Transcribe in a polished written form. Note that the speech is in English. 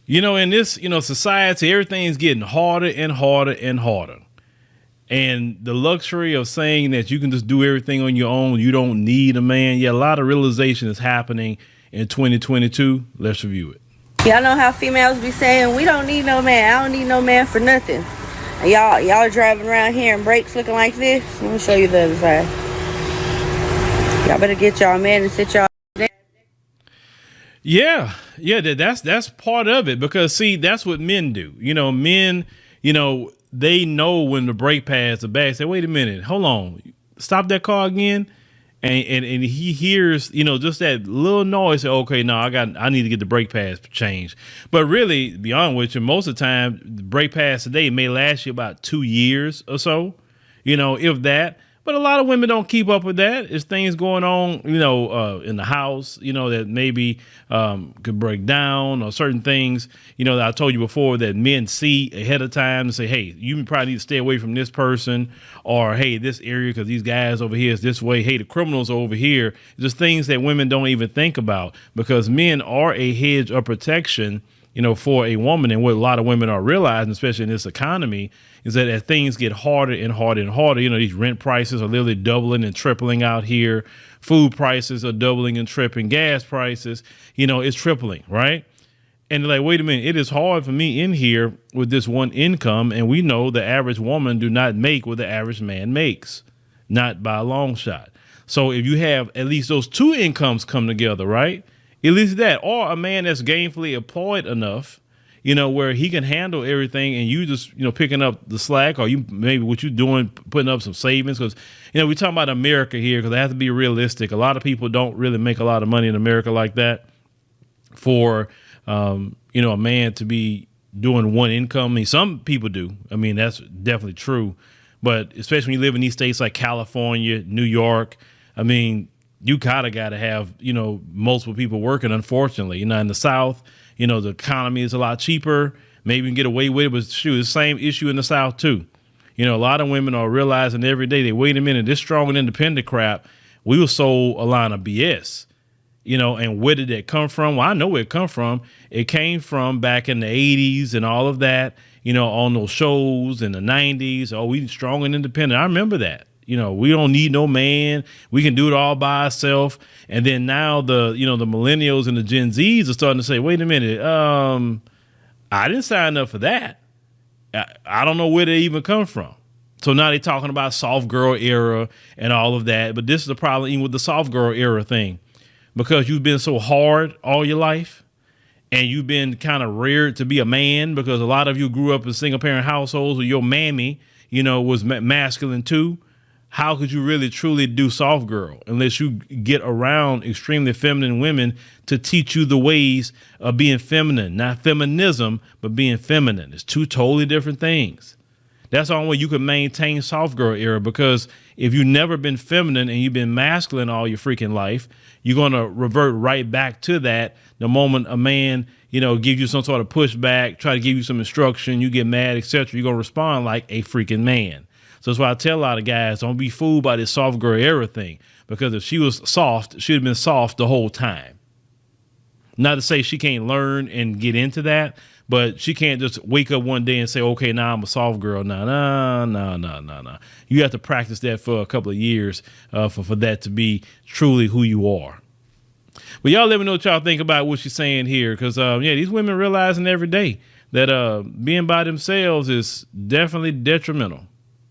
In this, society, everything's getting harder and harder and harder. And the luxury of saying that you can just do everything on your own, you don't need a man. Yeah, a lot of realization is happening in 2022. Let's review it. Y'all know how females be saying, we don't need no man. I don't need no man for nothing. And y'all driving around here in brakes looking like this. Let me show you the other side. Y'all better get y'all man and sit y'all down. Yeah, that's part of it, because see, that's what men do. Men, they know when the brake pads are back. Say, wait a minute, hold on, stop that car again. And he hears, just that little noise. Say, okay, no, I need to get the brake pads changed. But really, to be honest with you, most of the time, the brake pads today may last you about 2 years or so, if that. But a lot of women don't keep up with that. There's things going on, in the house, that maybe could break down, or certain things, that I told you before that men see ahead of time and say, hey, you probably need to stay away from this person, or hey, this area, because these guys over here is this way. Hey, the criminals are over here. Just things that women don't even think about, because men are a hedge of protection, for a woman. And what a lot of women are realizing, especially in this economy, is that as things get harder and harder and harder, these rent prices are literally doubling and tripling out here. Food prices are doubling and tripling. Gas prices, it's tripling, right? And they're like, wait a minute, it is hard for me in here with this one income. And we know the average woman do not make what the average man makes, not by a long shot. So if you have at least those two incomes come together, right? At least that, or a man that's gainfully employed enough, where he can handle everything, and you just, picking up the slack, or you maybe what you doing, putting up some savings. Because, we're talking about America here, because I have to be realistic. A lot of people don't really make a lot of money in America like that for, a man to be doing one income. I mean, some people do. I mean, that's definitely true. But especially when you live in these states like California, New York, I mean, you kind of got to have, multiple people working, unfortunately. In the South, the economy is a lot cheaper. Maybe you can get away with it, but shoot, the same issue in the South, too. A lot of women are realizing every day, they wait a minute, this strong and independent crap, we were sold a line of BS. And where did that come from? Well, I know where it come from. It came from back in the 80s and all of that, on those shows in the 90s. Oh, we strong and independent. I remember that. We don't need no man. We can do it all by ourselves. And then now the millennials and the Gen Zs are starting to say, wait a minute, I didn't sign up for that. I don't know where they even come from. So now they're talking about soft girl era and all of that. But this is the problem even with the soft girl era thing, because you've been so hard all your life, and you've been kind of reared to be a man, because a lot of you grew up in single parent households where your mammy, was masculine too. How could you really truly do soft girl unless you get around extremely feminine women to teach you the ways of being feminine? Not feminism, but being feminine. It's two totally different things. That's the only way you can maintain soft girl era, because if you've never been feminine and you've been masculine all your freaking life, you're going to revert right back to that. The moment a man, gives you some sort of pushback, try to give you some instruction, you get mad, etc., you're going to respond like a freaking man. So that's why I tell a lot of guys, don't be fooled by this soft girl era thing, because if she was soft, she'd have been soft the whole time. Not to say she can't learn and get into that, but she can't just wake up one day and say, okay, now I'm a soft girl. No. You have to practice that for a couple of years for that to be truly who you are. But y'all let me know what y'all think about what she's saying here, because, these women realizing every day that being by themselves is definitely detrimental.